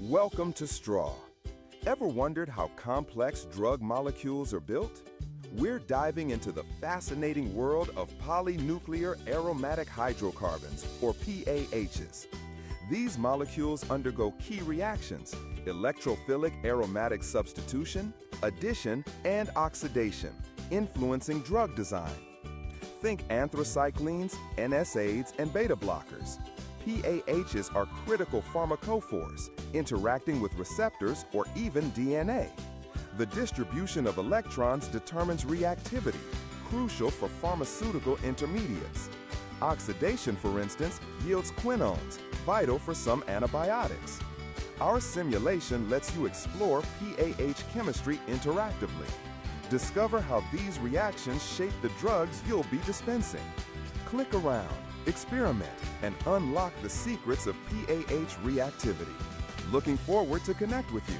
Welcome to straw. Ever wondered how complex drug molecules are built? We're diving into the fascinating world of polynuclear aromatic hydrocarbons, or PAHs. These molecules undergo key reactions: electrophilic aromatic substitution, addition, and oxidation, influencing drug design. Think anthracyclines, NSAIDs, and beta blockers. PAHs are critical pharmacophores, interacting with receptors or even DNA. The distribution of electrons determines reactivity, crucial for pharmaceutical intermediates. Oxidation, for instance, yields quinones, vital for some antibiotics. Our simulation lets you explore PAH chemistry interactively. Discover how these reactions shape the drugs you'll be dispensing. Click around, experiment, and unlock the secrets of PAH reactivity. Looking forward to connect with you.